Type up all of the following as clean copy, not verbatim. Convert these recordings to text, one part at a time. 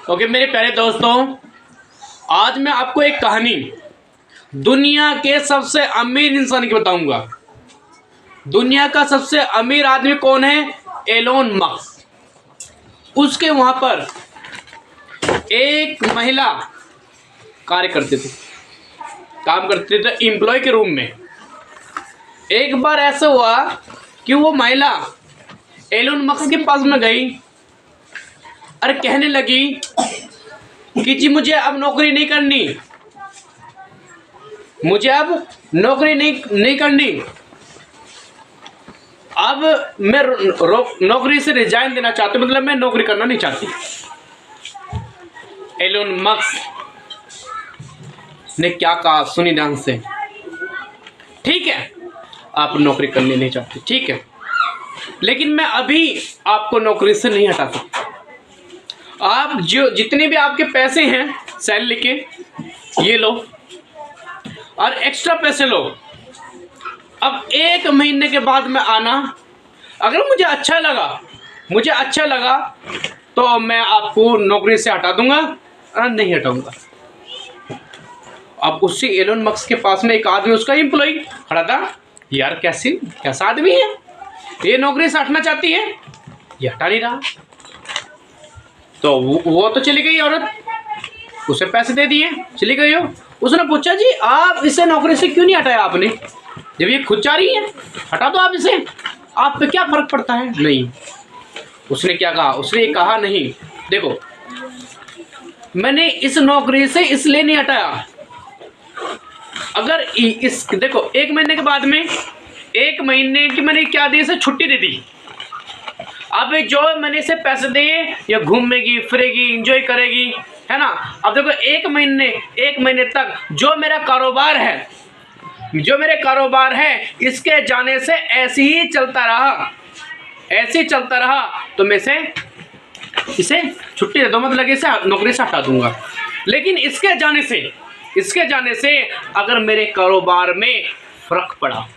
Okay मेरे प्यारे दोस्तों, आज मैं आपको एक कहानी दुनिया के सबसे अमीर इंसान की बताऊंगा। दुनिया का सबसे अमीर आदमी कौन है? Elon Musk. उसके वहां पर एक महिला कार्य करते थे, काम करते थे एम्प्लॉय के रूम में। एक बार ऐसा हुआ कि वो महिला एलोन मस्क के पास में गई और कहने लगी कि जी मुझे अब नौकरी नहीं करनी, मुझे अब नौकरी नहीं करनी, अब मैं नौकरी से रिजाइन देना चाहती हूँ, मतलब मैं नौकरी करना नहीं चाहती। एलोन मस्क ने क्या कहा, सुनी ध्यान से। ठीक है, आप नौकरी करनी नहीं चाहती, ठीक है, लेकिन मैं अभी आपको नौकरी से नहीं हटा सकता। आप जो जितने भी आपके पैसे हैं सैलरी के, ये लो और एक्स्ट्रा पैसे लो। अब 1 महीने के बाद में आना, अगर मुझे अच्छा लगा तो मैं आपको नौकरी से हटा दूंगा और नहीं हटाऊंगा। अब उससे एलोन मस्क के पास में एक आदमी, उसका एम्प्लॉय खड़ा था। यार कैसा आदमी है, ये नौकरी से हटना चाहती है, ये हटा नहीं रहा। तो वो तो चली गई औरत, उसे पैसे दे दिए, चली गई हो। उसने पूछा जी आप इसे नौकरी से क्यों नहीं हटाया आपने, जब ये खुद जा रही है, हटा दो आप इसे, आप पे क्या फर्क पड़ता है? नहीं। उसने क्या कहा? उसने कहा नहीं, देखो मैंने इस नौकरी से इसलिए नहीं हटाया, अगर इस देखो 1 महीने के बाद में 1 महीने की मैंने क्या दी, इसे छुट्टी दे दी। अब जो मैंने इसे पैसे दिए, ये घूमेगी फिरेगी एंजॉय करेगी, है ना। अब देखो 1 महीने तक जो मेरा कारोबार है इसके जाने से ऐसे ही चलता रहा तो मैं इसे छुट्टी दे दो, मतलब इसे नौकरी से हटा दूंगा। लेकिन इसके जाने से अगर मेरे कारोबार में फर्क पड़ा,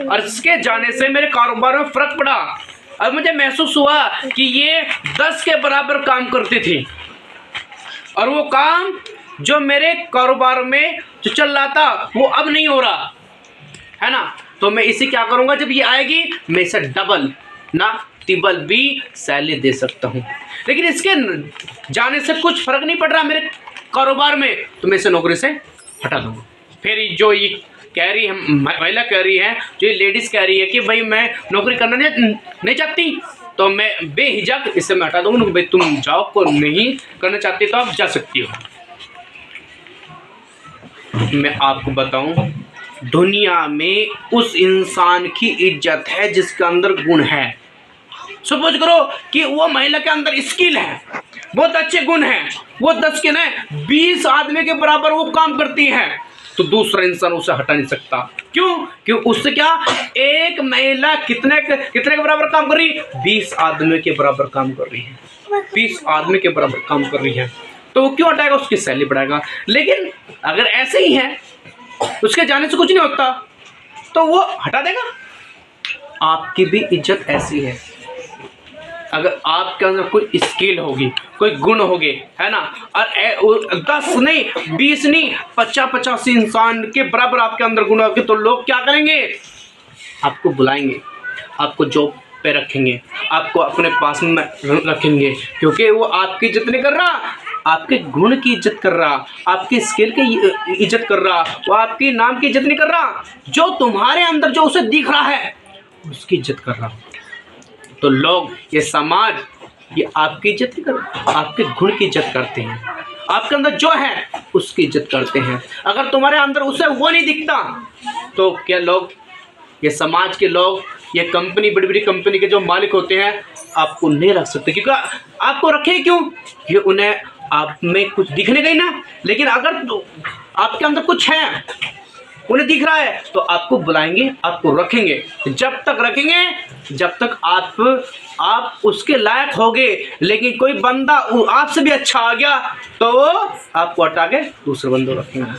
और इसके जाने से मेरे कारोबार में फर्क पड़ा, अब मुझे महसूस हुआ कि ये 10 के बराबर काम करती थी, और वो काम जो मेरे कारोबार में जो चल रहा था वो अब नहीं हो रहा है ना, तो मैं इसे क्या करूंगा, जब ये आएगी मैं इसे डबल ना ट्रिपल भी सैलरी दे सकता हूँ। लेकिन इसके जाने से कुछ फर्क नहीं पड़ रहा मेरे कारोबार में, तो मैं इसे नौकरी से हटा दूंगा। फिर जो ये कह रही है, महिला कह रही है, जो लेडीज कह रही है कि भाई मैं नौकरी करना नहीं चाहती, तो मैं बेहिजक इसे मैं हटा दूंगा। भाई तुम जॉब को नहीं करना चाहती तो आप जा सकती हो। मैं आपको बताऊं, दुनिया में उस इंसान की इज्जत है जिसके अंदर गुण है। सपोज करो कि वो महिला के अंदर स्किल है, बहुत अच्छे गुण हैं, वो 10 के नहीं 20 आदमी के बराबर वो काम करती है, तो दूसरा इंसान उसे हटा नहीं सकता। क्यों? उससे क्या, एक महिला कितने के बराबर काम कर रही है? 20 आदमी के बराबर काम कर रही है, 20 आदमी के बराबर काम कर रही है, तो वो क्यों हटाएगा? उसकी सैलरी बढ़ाएगा। लेकिन अगर ऐसे ही है, उसके जाने से कुछ नहीं होता, तो वो हटा देगा। आपकी भी इज्जत ऐसी है, अगर आपके अंदर कोई स्किल होगी, कोई गुण होगे, है ना, और 10 नहीं 20 नहीं 50 इंसान के बराबर आपके अंदर गुण होंगे, तो लोग क्या करेंगे? आपको बुलाएंगे, आपको जॉब पे रखेंगे, आपको अपने पास में रखेंगे, क्योंकि वो आपकी इज्जत नहीं कर रहा, आपके गुण की इज्जत कर रहा, आपके स्किल की इज्जत कर रहा, वो आपके नाम की इज्जत नहीं कर रहा, जो तुम्हारे अंदर जो उसे दिख रहा है उसकी इज्जत कर रहा। तो लोग, ये समाज, ये आपकी इज्जत नहीं करते, आपके गुण की इज्जत करते हैं, आपके अंदर जो है उसकी इज्जत करते हैं। अगर तुम्हारे अंदर उसे वो नहीं दिखता, तो क्या लोग, ये समाज के लोग, ये कंपनी, बड़ी बड़ी कंपनी के जो मालिक होते हैं, आपको नहीं रख सकते। क्योंकि आपको रखे क्यों? ये उन्हें आप में कुछ दिखने गई ना। लेकिन अगर तो आपके अंदर कुछ है, उन्हें दिख रहा है, तो आपको बुलाएंगे, आपको रखेंगे। जब तक रखेंगे जब तक आप उसके लायक होगे। लेकिन कोई बंदा आपसे भी अच्छा आ गया तो वो आपको हटा के दूसरे बंदे रखेंगे,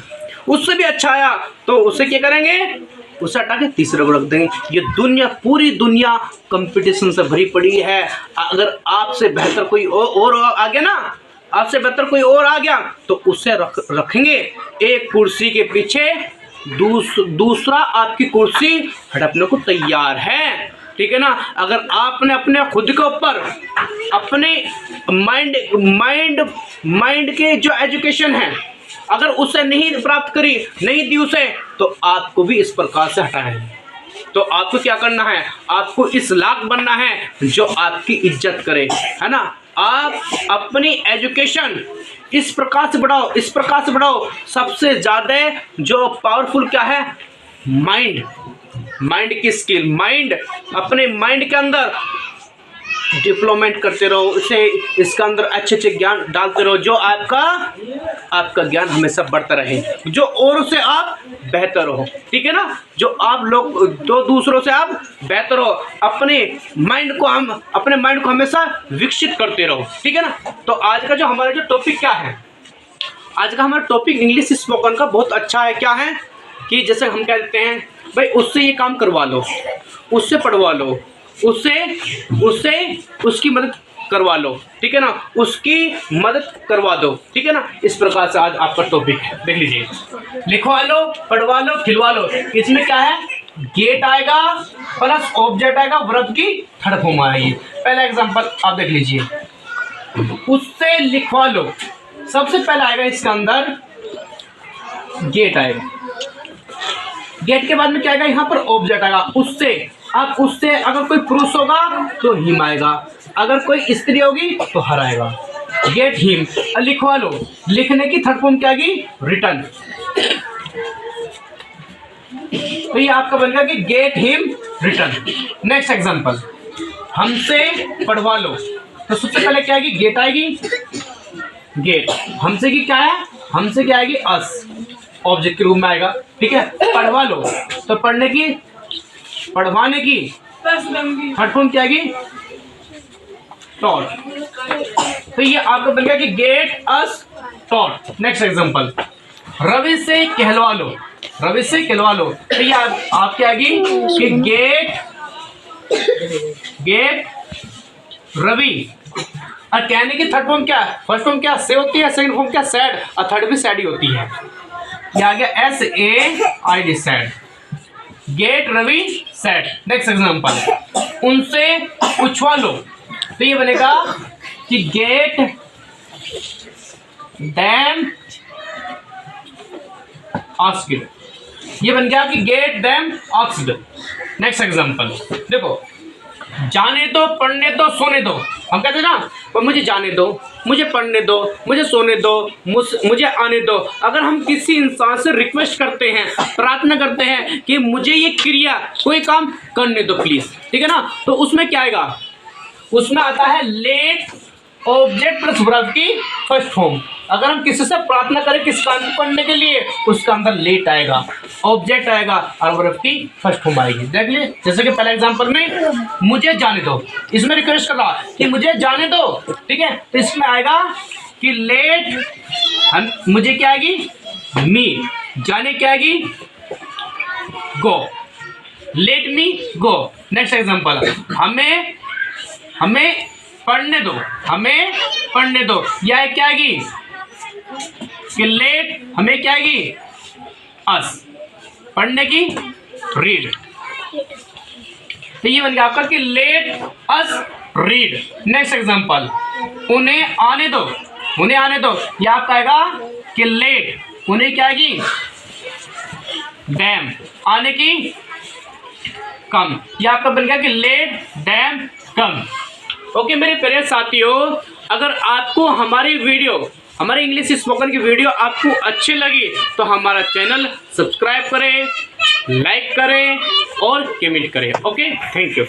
उससे भी अच्छा आया तो उसे क्या करेंगे? उसे हटा के तीसरे को रख देंगे। ये दुनिया, पूरी दुनिया कंपटीशन से भरी पड़ी है। अगर आपसे बेहतर कोई और आ गया ना, आपसे बेहतर कोई और आ गया तो उससे रखेंगे एक कुर्सी के पीछे दूसरा आपकी कुर्सी हड़पने को तैयार है, ठीक है ना। अगर आपने अपने खुद के ऊपर अपने माइंड के जो एजुकेशन है अगर उसे नहीं प्राप्त करी, नहीं दी उसे, तो आपको भी इस प्रकार से हटाना है। तो आपको क्या करना है, आपको इस लायक बनना है जो आपकी इज्जत करे, है ना। आप अपनी एजुकेशन इस प्रकार से बढ़ाओ, इस प्रकार से बढ़ाओ। सबसे ज़्यादा जो पावरफुल क्या है, माइंड की स्किल। अपने माइंड के अंदर डिप्लोमेंट करते रहो, इसे इसके अंदर अच्छे ज्ञान डालते रहो, जो आपका ज्ञान हमेशा बढ़ता रहे, जो औरों से आप बेहतर हो, ठीक है ना। जो आप लोग दो दूसरों से आप बेहतर हो, अपने माइंड को हमेशा विकसित करते रहो, ठीक है ना। तो आज का जो हमारा जो टॉपिक क्या है, आज का हमारा टॉपिक इंग्लिश स्पोकन का बहुत अच्छा है। क्या है कि जैसे हम कह देते हैं भाई उससे ये काम करवा लो, उससे पढ़वा लो, उससे उसकी मदद करवा लो, ठीक है ना, उसकी मदद करवा दो, ठीक है ना। इस प्रकार से आज आपका टॉपिक है, देख लीजिए। लिखवा लो, पढ़वा लो, खिलवा लो। इसमें क्या है, गेट आएगा प्लस ऑब्जेक्ट आएगा, वर्ब की थर्ड फॉर्म आएगी। पहला एग्जांपल आप देख लीजिए, उससे लिखवा लो। सबसे पहला आएगा इसके अंदर गेट आएगा, गेट के बाद में क्या आएगा, यहाँ पर ऑब्जेक्ट आएगा उससे। अब उससे अगर कोई पुरुष होगा तो हिम आएगा, अगर कोई स्त्री होगी तो हर आएगा। गेट हिम लिखवा लो, लिखने की थर्ड फॉर्म क्या आएगी, रिटर्न। तो ये आपका बन गया कि get him return. Next example, हमसे पढ़वा लो। तो सबसे पहले क्या आएगी, गेट आएगी, गेट। हमसे की क्या है, हमसे क्या आएगी, अस, ऑब्जेक्ट के रूप में आएगा, ठीक है। पढ़वा लो, तो पढ़वाने की थर्ड फॉर्म क्या आएगी, टॉट। तो ये आपका बन गया कि get us taught. Next example, Ravi से कहलवा लो, रवि से कहलवा लो। तो ये आप क्या आएगी कि गेट रवि। और कहने की थर्ड फॉर्म क्या है, फर्स्ट फॉर्म क्या से होती है, सेकंड फॉर्म क्या सैड, और थर्ड भी सैड ही होती है। ये आ गया SAID said, get Ravi said. Next example, उनसे पूछवा लो। तो ये बनेगा कि गेट देम आस्क्ड। ये बन गया कि get them asked. Next example देखो, जाने दो, पढ़ने दो, सोने दो। हम कहते हैं ना, पर मुझे जाने दो, मुझे पढ़ने दो, मुझे सोने दो, मुझे आने दो। अगर हम किसी इंसान से रिक्वेस्ट करते हैं, प्रार्थना करते हैं कि मुझे ये क्रिया कोई काम करने दो प्लीज, ठीक है ना, तो उसमें क्या आएगा, उसमें आता है लेट ऑब्जेक्ट प्लस वर्ब की फर्स्ट फॉर्म। अगर हम किसी से प्रार्थना करें किस काम को करने के लिए, उसका अंदर लेट आएगा, ऑब्जेक्ट आएगा और वर्ब की फर्स्ट फॉर्म आएगी। देख लिए, जैसे कि पहले एग्जांपल में मुझे जाने दो, इसमें रिक्वेस्ट कर रहा कि मुझे जाने दो, ठीक है। तो इसमें आएगा कि लेट, मुझे क्या आएगी, मी, जाने क्या आएगी, गो, लेट मी गो। नेक्स्ट एग्जांपल, हमें पढ़ने दो, हमें पढ़ने दो। यह क्या आएगी कि लेट, हमें क्या आएगी, अस, पढ़ने की रीड। तो ये बन गया आपका कि let us read. Next example, उन्हें आने दो, उन्हें आने दो। यह आपका आएगा कि लेट, उन्हें क्या आएगी, डैम, आने की कम। यह आपका बन गया कि लेट डैम कम। ओके मेरे प्यारे साथियों, अगर आपको हमारी वीडियो, हमारे इंग्लिश स्पोकन की वीडियो आपको अच्छी लगी तो हमारा चैनल सब्सक्राइब करें, लाइक करें और कमेंट करें। Okay, thank you.